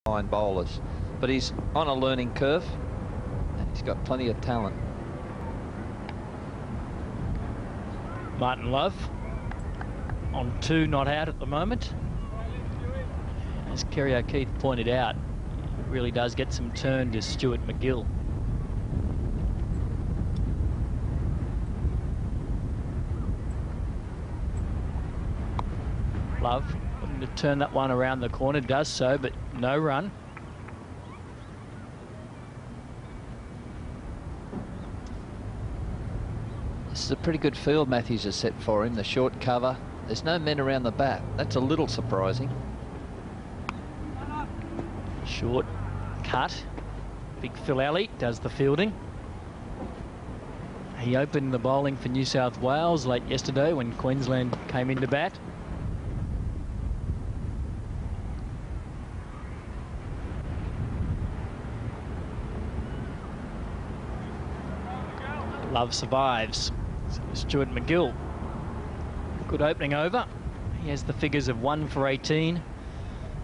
fine bowlers, but he's on a learning curve and he's got plenty of talent. Martin Love on 2 not out at the moment. As Kerry O'Keefe pointed out, it really does get some turn to Stuart MacGill. Love looking to turn that one around the corner, does so, but no run. This is a pretty good field Matthews has set for him. The short cover. There's no men around the bat. That's a little surprising. Short cut. Big Phil Alley does the fielding. He opened the bowling for New South Wales late yesterday when Queensland came into bat. Love survives. So Stuart MacGill. Good opening over. He has the figures of 1 for 18.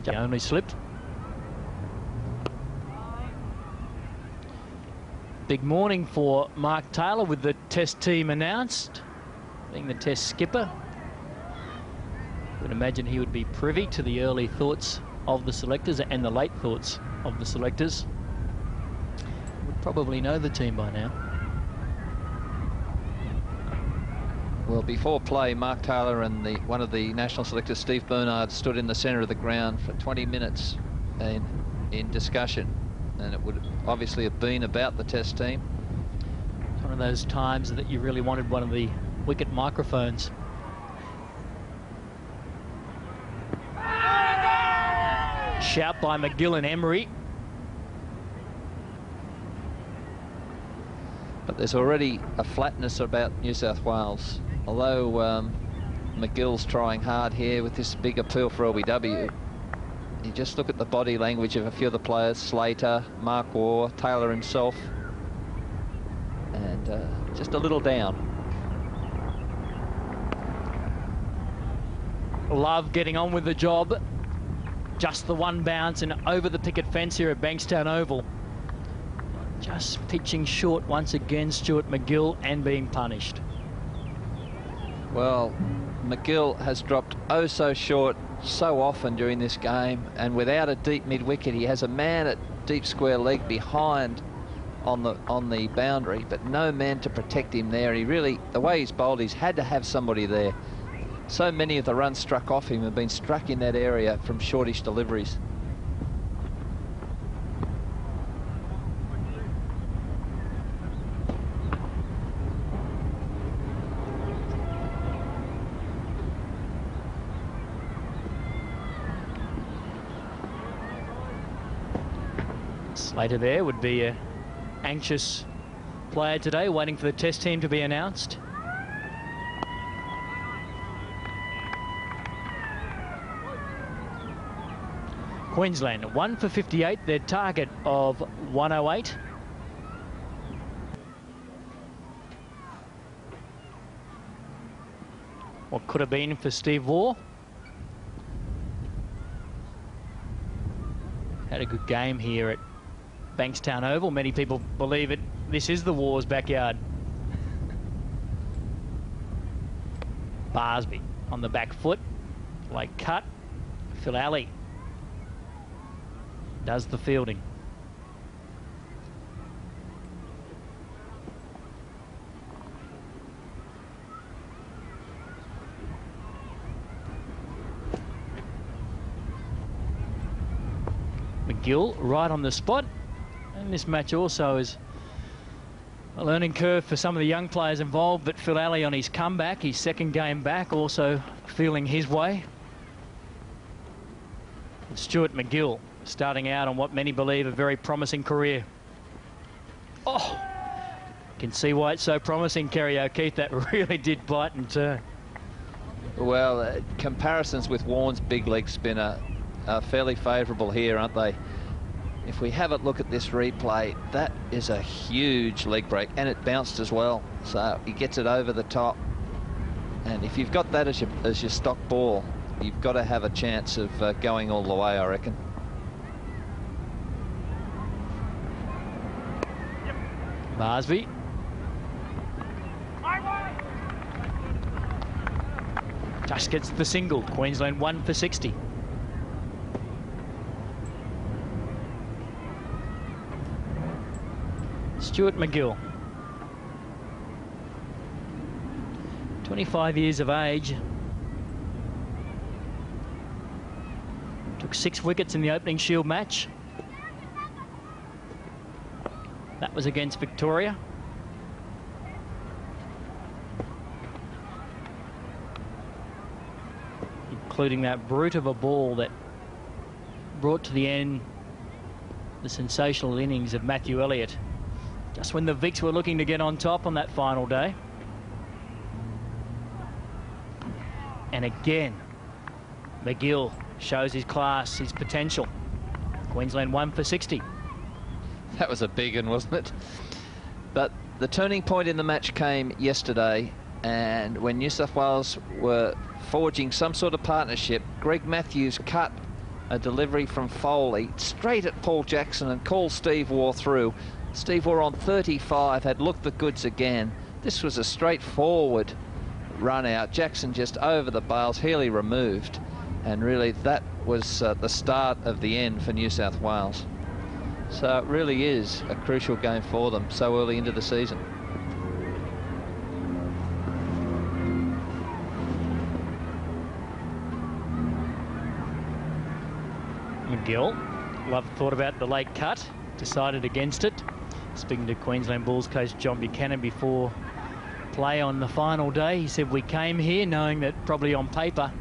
He only slipped. Big morning for Mark Taylor with the Test team announced, being the Test skipper. I would imagine he would be privy to the early thoughts of the selectors and the late thoughts of the selectors. Would probably know the team by now. Well, before play, Mark Taylor and one of the national selectors, Steve Bernard, stood in the centre of the ground for 20 minutes in discussion. And it would obviously have been about the Test team. It's one of those times that you really wanted one of the wicket microphones. Shout by MacGill and Emery. But there's already a flatness about New South Wales. Although MacGill's trying hard here with this big appeal for LBW, you just look at the body language of a few of the players, Slater, Mark Waugh, Taylor himself, and just a little down. Love getting on with the job. Just the one bounce and over the picket fence here at Bankstown Oval. Just pitching short once again, Stuart MacGill, and being punished. Well, MacGill has dropped oh so short so often during this game, and without a deep mid-wicket, he has a man at deep square leg behind on the boundary, but no man to protect him there. He really, the way he's bowled, he's had to have somebody there. So many of the runs struck off him have been struck in that area from shortish deliveries. Slater there would be an anxious player today, waiting for the Test team to be announced. Queensland 1 for 58, their target of 108. What could have been for Steve Waugh. Had a good game here at Bankstown Oval. Many people believe it. This is the Waugh's backyard. Barsby on the back foot. Late cut. Phil Alley does the fielding. MacGill right on the spot. And this match also is a learning curve for some of the young players involved, but Phil Alley on his comeback, his second game back, also feeling his way. And Stuart MacGill starting out on what many believe a very promising career. Oh, you can see why it's so promising, Kerry O'Keefe. That really did bite and turn. Well, comparisons with Warren's big leg spinner are fairly favourable here, aren't they? If we have a look at this replay, that is a huge leg break, and it bounced as well. So he gets it over the top. And if you've got that as your stock ball, you've got to have a chance of going all the way, I reckon. Barsby. Just gets the single. Queensland 1 for 60. Stuart MacGill. 25 years of age. Took 6 wickets in the opening Shield match. That was against Victoria. Including that brute of a ball that brought to the end the sensational innings of Matthew Elliott, just when the Vicks were looking to get on top on that final day. And again, MacGill shows his class, his potential. Queensland 1 for 60. That was a big one, wasn't it? But the turning point in the match came yesterday, and when New South Wales were forging some sort of partnership, Greg Matthews cut a delivery from Foley straight at Paul Jackson and called Steve Waugh through. Steve Waugh on 35 had looked the goods again. This was a straightforward run out. Jackson just over the bails, Healy removed, and really that was the start of the end for New South Wales. So it really is a crucial game for them so early into the season. MacGill, Love thought about the late cut, decided against it. Speaking to Queensland Bulls coach John Buchanan before play on the final day, he said, we came here knowing that probably on paper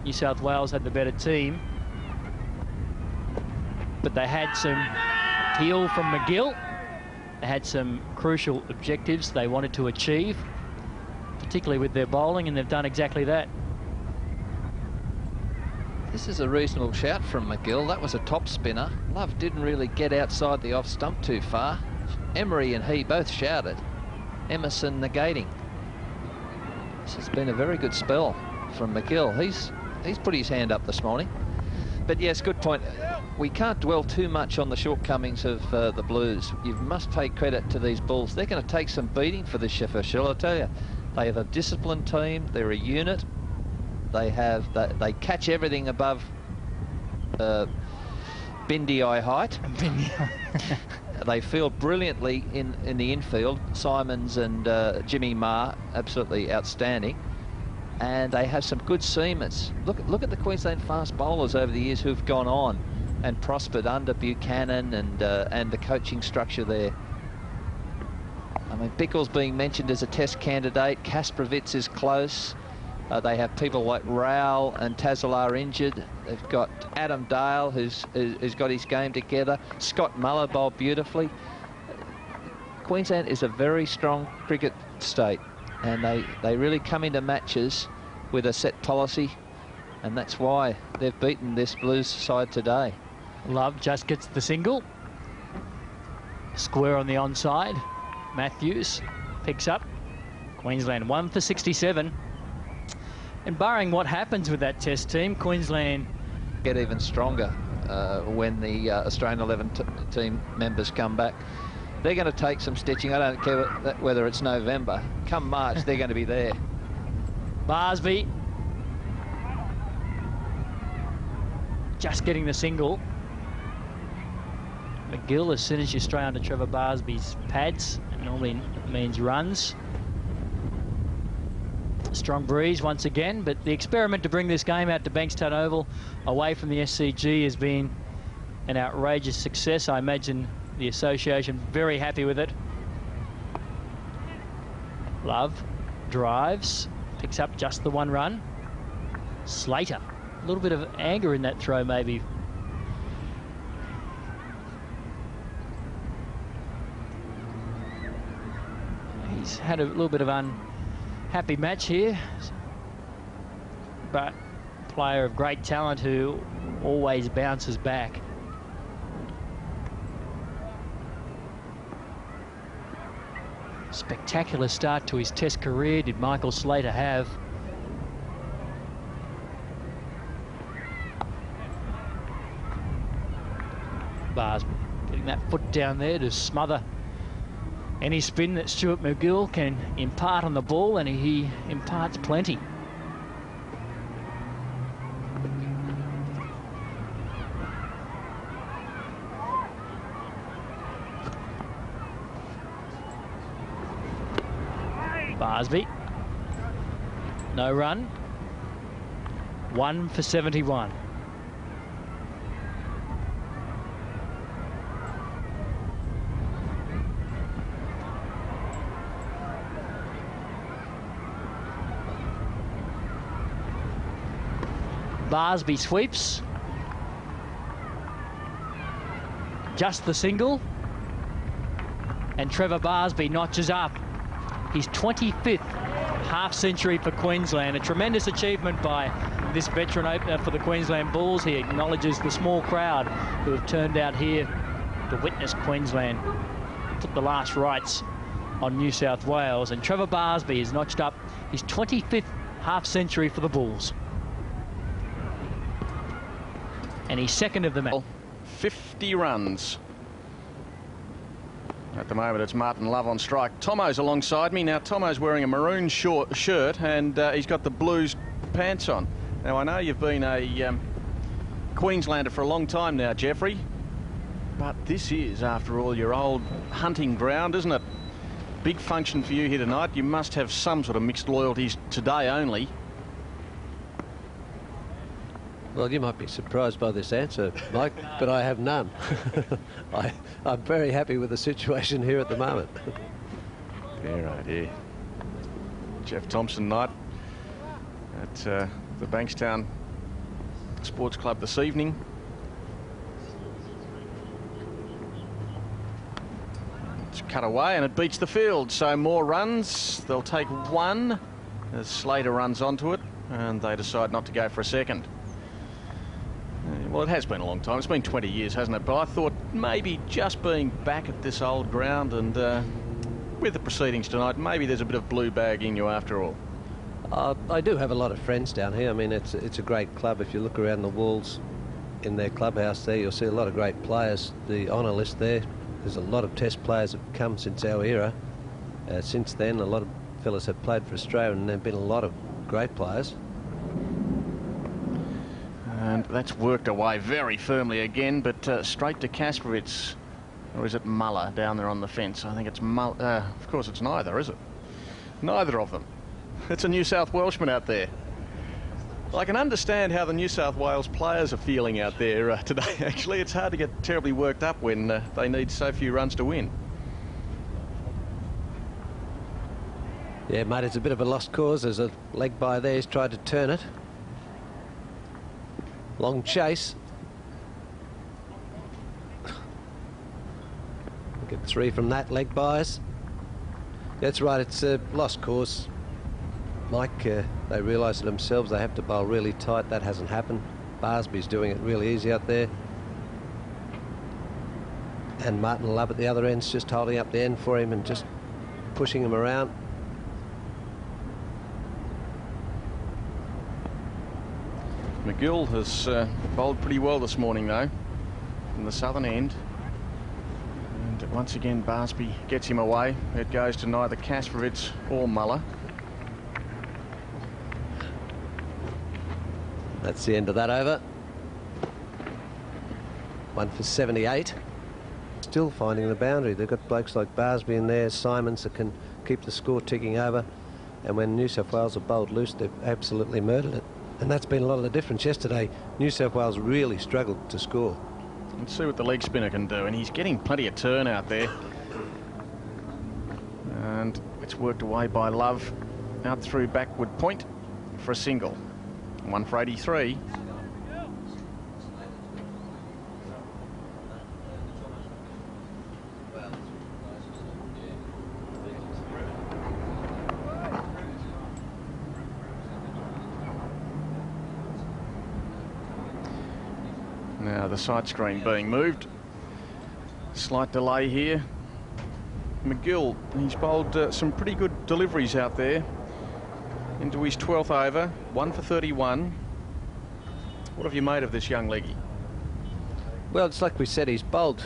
New South Wales had the better team, but they had some appeal from MacGill. They had some crucial objectives they wanted to achieve, particularly with their bowling, and they've done exactly that. This is a reasonable shout from MacGill. That was a top spinner. Love didn't really get outside the off stump too far. Emery and he both shouted. Emerson negating. This has been a very good spell from MacGill. He's put his hand up this morning. But yes, good point. We can't dwell too much on the shortcomings of the Blues. You must take credit to these Bulls. They're going to take some beating for this Sheffield Shield, I tell you. They have a disciplined team. They're a unit. They catch everything above Bindi eye height. They field brilliantly in the infield. Simons and Jimmy Marr, absolutely outstanding. And they have some good seamers. Look at the Queensland fast bowlers over the years who've gone on and prospered under Buchanan and the coaching structure there. I mean, Bickle's being mentioned as a test candidate. Kasprowicz is close. They have people like Rowell and Tazalar injured. They've got Adam Dale, who's got his game together. Scott Muller bowled beautifully. Queensland is a very strong cricket state, and they really come into matches with a set policy, and that's why they've beaten this Blues side today. Love just gets the single. Square on the onside. Matthews picks up. Queensland 1 for 67. And barring what happens with that test team, Queensland get even stronger when the Australian 11 team members come back. They're going to take some stitching. I don't care whether it's November. Come March, they're going to be there. Barsby just getting the single. MacGill, as soon as you stray under Trevor Barsby's pads, it normally means runs. Strong breeze once again, but the experiment to bring this game out to Bankstown Oval away from the SCG has been an outrageous success. I imagine the association very happy with it. Love drives, picks up just the one run. Slater, a little bit of anger in that throw maybe. He's had a little bit of unhappy match here, but a player of great talent who always bounces back. Spectacular start to his test career did Michael Slater have. Bars getting that foot down there to smother Any spin that Stuart MacGill can impart on the ball, and he imparts plenty. Barsby. No run. 1 for 71. Barsby sweeps. Just the single. And Trevor Barsby notches up his 25th half-century for Queensland. A tremendous achievement by this veteran opener for the Queensland Bulls. He acknowledges the small crowd who have turned out here to witness Queensland put the last rites on New South Wales. And Trevor Barsby has notched up his 25th half-century for the Bulls. And he's second of the match. 50 runs. At the moment, it's Martin Love on strike. Tomo's alongside me. Now, Tomo's wearing a maroon shirt and he's got the Blues pants on. Now, I know you've been a Queenslander for a long time now, Jeffrey, but this is, after all, your old hunting ground, isn't it? Big function for you here tonight. You must have some sort of mixed loyalties today only. Well, you might be surprised by this answer, Mike, but I have none. I'm very happy with the situation here at the moment. Yeah, right here. Jeff Thompson night at the Bankstown Sports Club this evening. It's cut away and it beats the field, so more runs. They'll take one as Slater runs onto it, and they decide not to go for a second. Well, it has been a long time. It's been 20 years, hasn't it? But I thought maybe just being back at this old ground and with the proceedings tonight, maybe there's a bit of blue bag in you after all. I do have a lot of friends down here. I mean, it's a great club. If you look around the walls in their clubhouse there, you'll see a lot of great players. The honour list there's a lot of Test players that have come since our era. Since then, a lot of fellas have played for Australia, and there have been a lot of great players. And that's worked away very firmly again, but straight to Kasparits. Or is it Muller down there on the fence? I think it's Muller. Of course, it's neither, is it? Neither of them. It's a New South Welshman out there. I can understand how the New South Wales players are feeling out there today, actually. It's hard to get terribly worked up when they need so few runs to win. Yeah, mate, it's a bit of a lost cause. There's a leg by there. He's tried to turn it. Long chase. Get 3 from that, leg buys. That's right, it's a lost cause. Mike, they realise it themselves. They have to bowl really tight. That hasn't happened. Barsby's doing it really easy out there. And Martin Love at the other end's just holding up the end for him and just pushing him around. MacGill has bowled pretty well this morning, though, from the southern end. And once again, Barsby gets him away. It goes to neither Kasparits or Muller. That's the end of that over. 1 for 78. Still finding the boundary. They've got blokes like Barsby in there, Simons, that can keep the score ticking over. And when New South Wales are bowled loose, they've absolutely murdered it. And that's been a lot of the difference. Yesterday, New South Wales really struggled to score. Let's see what the leg spinner can do, and he's getting plenty of turn out there. And it's worked away by Love out through backward point for a single. 1 for 83. Now the side screen being moved. Slight delay here. MacGill, he's bowled some pretty good deliveries out there into his 12th over. 1 for 31. What have you made of this young leggy? Well, it's like we said, he's bowled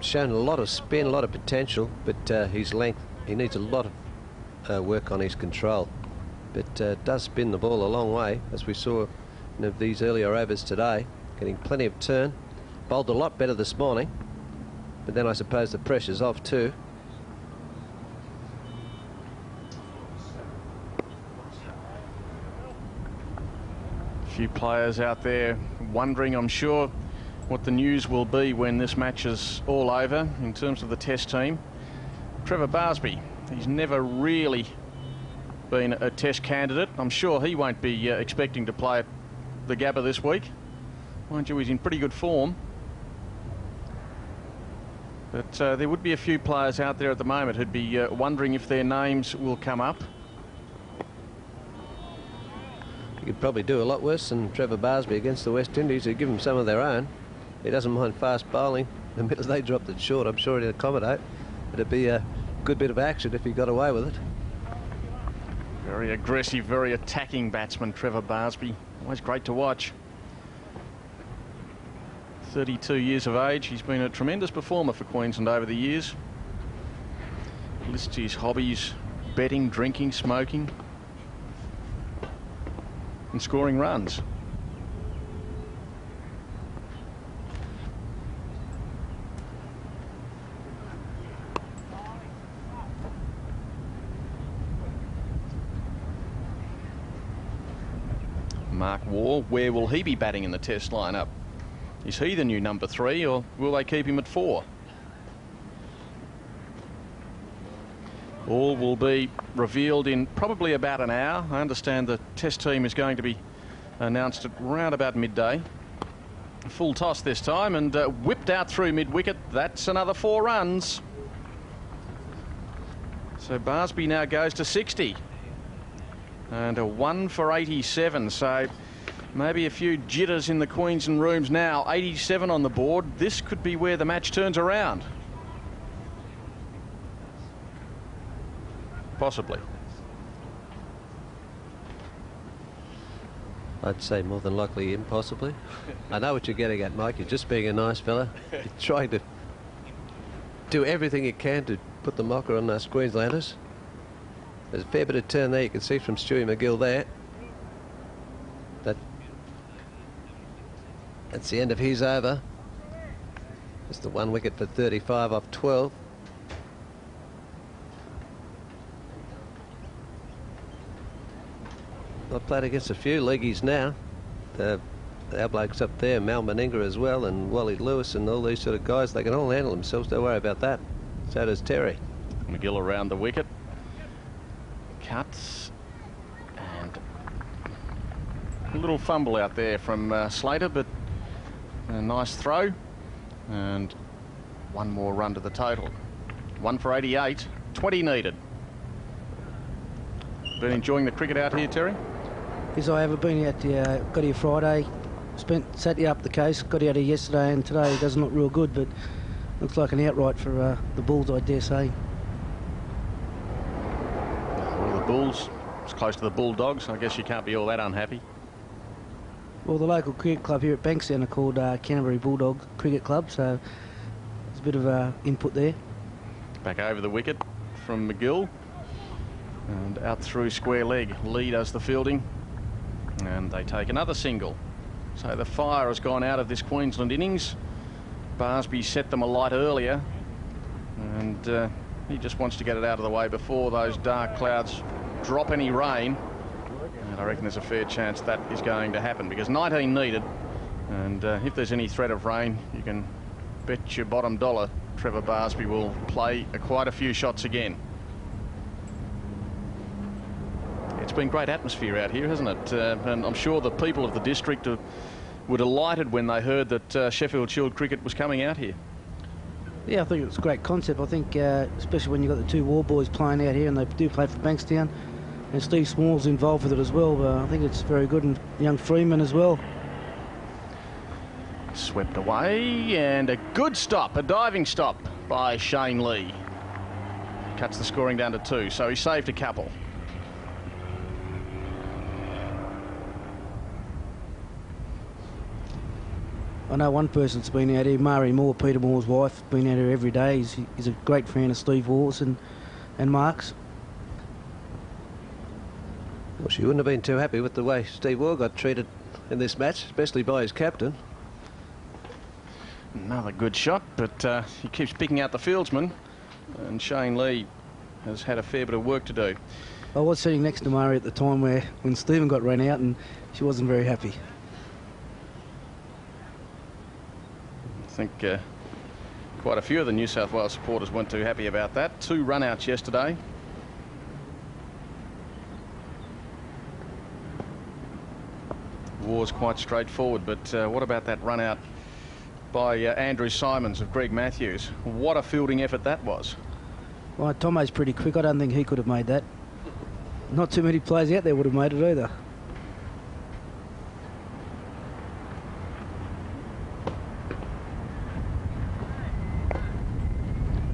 shown a lot of spin, a lot of potential, but his length, he needs a lot of work on his control. But does spin the ball a long way, as we saw in these earlier overs today, getting plenty of turn. Bowled a lot better this morning, but then I suppose the pressure's off too. A few players out there wondering, I'm sure, what the news will be when this match is all over in terms of the Test team. Trevor Barsby, he's never really been a Test candidate. I'm sure he won't be expecting to play at the Gabba this week. Mind you, he's in pretty good form. But there would be a few players out there at the moment who'd be wondering if their names will come up. He could probably do a lot worse than Trevor Barsby against the West Indies, who give him some of their own. He doesn't mind fast bowling. The minute they dropped it short, I'm sure he'd accommodate. It'd be a good bit of action if he got away with it. Very aggressive, very attacking batsman, Trevor Barsby. Always great to watch. 32 years of age. He's been a tremendous performer for Queensland over the years. Lists his hobbies: betting, drinking, smoking, and scoring runs. Mark Waugh, where will he be batting in the Test lineup? Is he the new number 3, or will they keep him at 4? All will be revealed in probably about an hour. I understand the Test team is going to be announced at round about midday. Full toss this time, and whipped out through mid-wicket. That's another 4 runs. So Barsby now goes to 60. And a 1 for 87, so maybe a few jitters in the Queensland rooms now. 87 on the board. This could be where the match turns around. Possibly. I'd say more than likely impossibly. I know what you're getting at, Mike. You're just being a nice fella. You're trying to do everything you can to put the mocker on us Queenslanders. There's a fair bit of turn there. You can see from Stuart MacGill there. That's the end of his over. Just the 1 wicket for 35 off 12. I've played against a few leagueies now. Our blokes up there, Mal Meninga as well, and Wally Lewis and all these sort of guys, they can all handle themselves. Don't worry about that. So does Terry. MacGill around the wicket. Cuts. And a little fumble out there from Slater, but a nice throw. And 1 more run to the total. 1 for 88. 20 needed. Been enjoying the cricket out here, Terry? Yes, I have. Been out here, got here Friday, spent Saturday up the coast, got out here yesterday, and today it doesn't look real good, but looks like an outright for the Bulls, I dare say. Well, the Bulls, it's close to the Bulldogs. I guess you can't be all that unhappy. Well, the local cricket club here at Bankstown are called Canterbury Bulldog Cricket Club, so there's a bit of input there. Back over the wicket from MacGill. And out through square leg. Lee does the fielding. And they take another single. So the fire has gone out of this Queensland innings. Barsby set them alight earlier. And he just wants to get it out of the way before those dark clouds drop any rain. And I reckon there's a fair chance that is going to happen, because 19 needed. And if there's any threat of rain, you can bet your bottom dollar Trevor Barsby will play quite a few shots again. It's been great atmosphere out here, hasn't it? And I'm sure the people of the district were delighted when they heard that Sheffield Shield cricket was coming out here. Yeah, I think it's a great concept. I think, especially when you've got the 2 war boys playing out here, and they do play for Bankstown, and Steve Small's involved with it as well. But I think it's very good, and young Freeman as well. Swept away, and a good stop, a diving stop by Shane Lee. Cuts the scoring down to 2, so he saved a couple. I know one person's been out here, Mari Moore, Peter Moore's wife, been out here every day. He's a great fan of Steve Waugh's and Mark's. Well, she wouldn't have been too happy with the way Steve Waugh got treated in this match, especially by his captain. Another good shot, but he keeps picking out the fieldsman, and Shane Lee has had a fair bit of work to do. I was sitting next to Mari at the time when Stephen got run out, and she wasn't very happy. I think quite a few of the New South Wales supporters weren't too happy about that. 2 run-outs yesterday. War's quite straightforward, but what about that run-out by Andrew Simons of Greg Matthews? What a fielding effort that was. Well, Tomo's pretty quick. I don't think he could have made that. Not too many players out there would have made it either.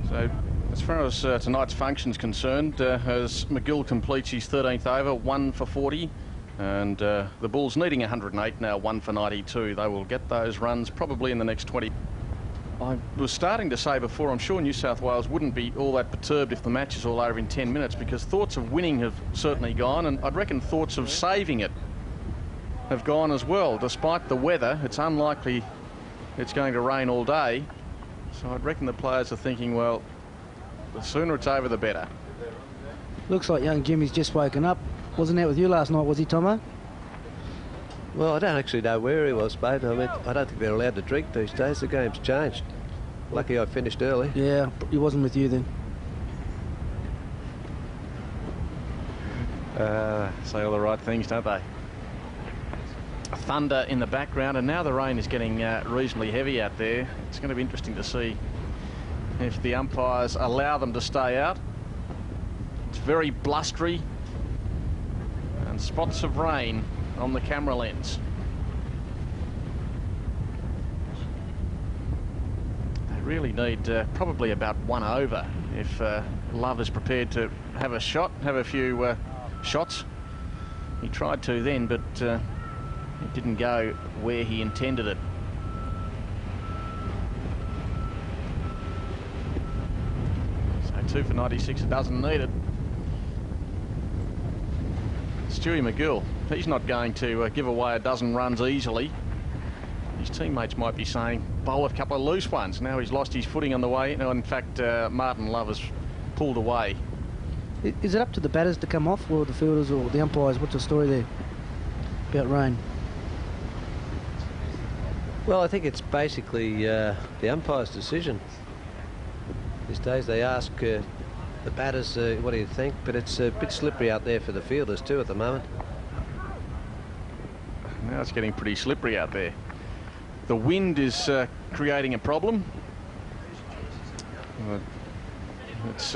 So, as far as tonight's function's concerned, as MacGill completes his 13th over, 1 for 40, and the Bulls needing 108 now, 1 for 92. They will get those runs probably in the next 20. I was starting to say before, I'm sure New South Wales wouldn't be all that perturbed if the match is all over in 10 minutes, because thoughts of winning have certainly gone, and I'd reckon thoughts of saving it have gone as well. Despite the weather, it's unlikely it's going to rain all day, so I'd reckon the players are thinking, well, the sooner it's over, the better. Looks like young Jimmy's just woken up. Wasn't out with you last night, was he, Tomo? Well, I don't actually know where he was, mate. I mean, I don't think they're allowed to drink these days. The game's changed. Lucky I finished early. Yeah, he wasn't with you then. Say all the right things, don't they? Thunder in the background, and now the rain is getting reasonably heavy out there. It's going to be interesting to see if the umpires allow them to stay out. It's very blustery, and spots of rain on the camera lens. They really need probably about 1 over if Love is prepared to have a shot, have a few shots. He tried to then, but it didn't go where he intended it. So 2 for 96, it doesn't need it. Stuart MacGill, he's not going to give away a dozen runs easily. His teammates might be saying, bowl a couple of loose ones. Now he's lost his footing on the way. No, in fact, Martin Love has pulled away. Is it up to the batters to come off, or the fielders, or the umpires? What's the story there about rain? Well, I think it's basically the umpire's decision. These days they ask the batters, what do you think? But it's a bit slippery out there for the fielders too at the moment. Now it's getting pretty slippery out there. The wind is creating a problem. It's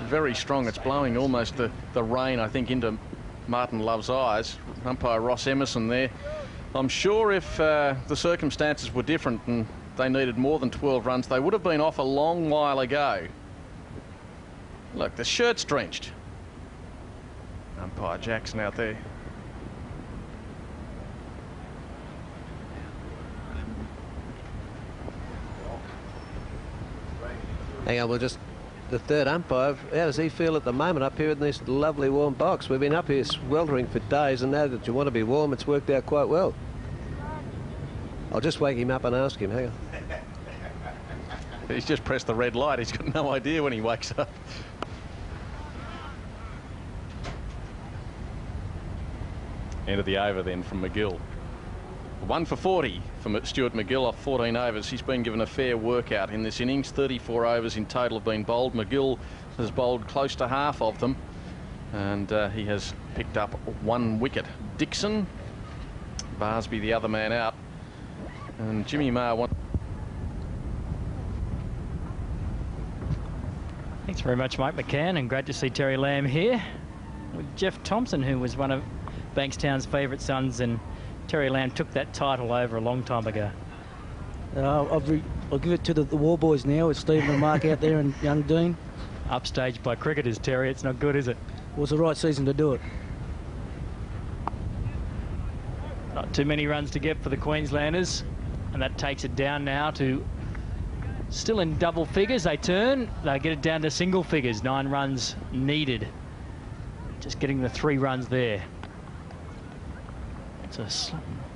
very strong. It's blowing almost the rain, I think, into Martin Love's eyes. Umpire Ross Emerson there. I'm sure if the circumstances were different and they needed more than 12 runs, they would have been off a long while ago. Look, the shirt's drenched. Umpire Jackson out there. Hang on, the third umpire, how does he feel at the moment up here in this lovely warm box? We've been up here sweltering for days, and now that you want to be warm, it's worked out quite well. I'll just wake him up and ask him. Hang on. He's just pressed the red light. He's got no idea when he wakes up. End of the over then from MacGill. 1 for 40 from Stuart MacGill off 14 overs. He's been given a fair workout in this innings. 34 overs in total have been bowled. MacGill has bowled close to half of them, and he has picked up 1 wicket. Dixon, Barsby the other man out, and Jimmy Maher Thanks very much, Mike McCann, and great to see Terry Lamb here with Jeff Thompson, who was one of Bankstown's favourite sons, and Terry Lamb took that title over a long time ago. I'll give it to the War Boys now, with Stephen and Mark out there and young Dean. Upstaged by cricketers, Terry. It's not good, is it? It was the right season to do it. Not too many runs to get for the Queenslanders. and that takes it down now to still in double figures. They turn, they get it down to single figures. 9 runs needed. Just getting the 3 runs there. It's a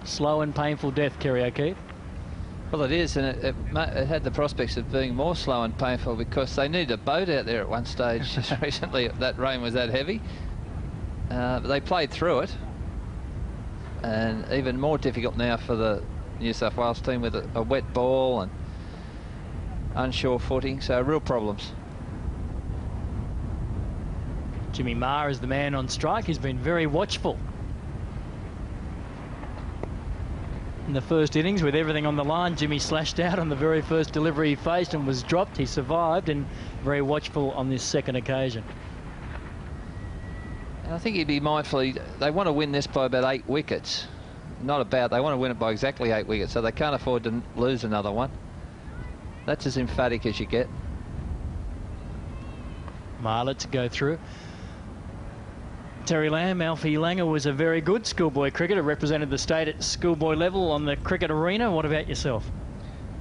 slow and painful death, Kerry O'Keefe. Well, it is, and it had the prospects of being more slow and painful because they needed a boat out there at one stage just recently. That rain was that heavy. But they played through it, and even more difficult now for the New South Wales team with a wet ball and unsure footing, so real problems. Jimmy Maher is the man on strike. He's been very watchful in the first innings with everything on the line. Jimmy slashed out on the very first delivery he faced and was dropped. He survived, and very watchful on this second occasion. And I think he'd be mindful. They want to win this by about 8 wickets. They want to win it by exactly 8 wickets, so they can't afford to lose another one. That's as emphatic as you get. Marlett to go through. Terry Lamb, Alfie Langer was a very good schoolboy cricketer, represented the state at schoolboy level on the cricket arena. What about yourself?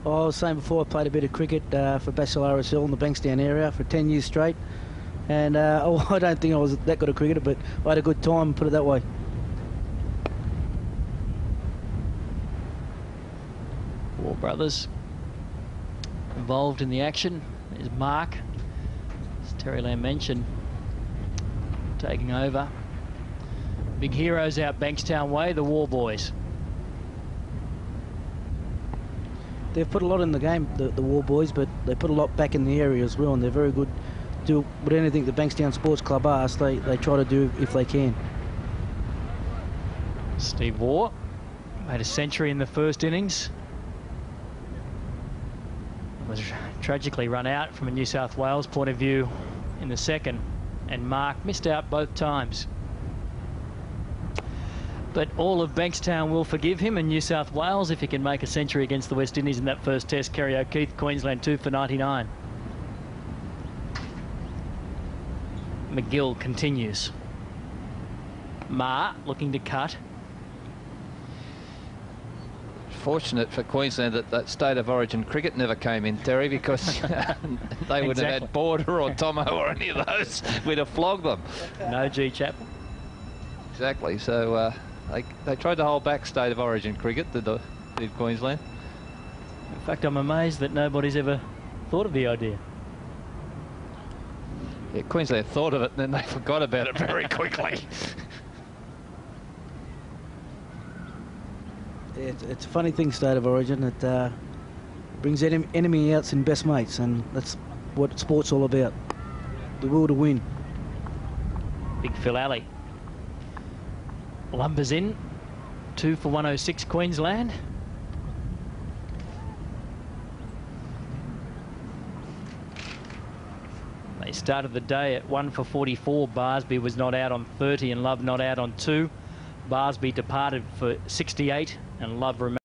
Oh, I was saying before, I played a bit of cricket for Bachelor's Hill in the Bankstown area for 10 years straight. And I don't think I was that good a cricketer, but I had a good time, put it that way. Four brothers involved in the action. There's Mark, as Terry Lamb mentioned, taking over. Big heroes out Bankstown way, the War Boys. They've put a lot in the game, the War Boys, but they put a lot back in the area as well, and they're very good. Do with anything the Bankstown Sports Club asks, they try to do if they can. Steve Waugh made a century in the first innings. Was tragically run out from a New South Wales point of view in the second, and Mark missed out both times. But all of Bankstown will forgive him, and New South Wales if he can make a century against the West Indies in that first test. Kerry O'Keefe, Queensland 2 for 99. MacGill continues. Ma looking to cut. Fortunate for Queensland that state of origin cricket never came in, Terry, because they wouldn't have had Border or Tomo or any of those. We'd have flogged them. No G Chapel. Exactly. So they tried to hold back state of origin cricket, did Queensland. In fact, I'm amazed that nobody's ever thought of the idea. Yeah, Queensland thought of it and then they forgot about it very quickly. It's a funny thing, state of origin. It brings enemy outs and best mates, and that's what sport's all about. The will to win. Big Phil Alley lumbers in. 2 for 106 Queensland. They started the day at 1 for 44. Barsby was not out on 30 and Love not out on 2. Barsby departed for 68 and Love remained.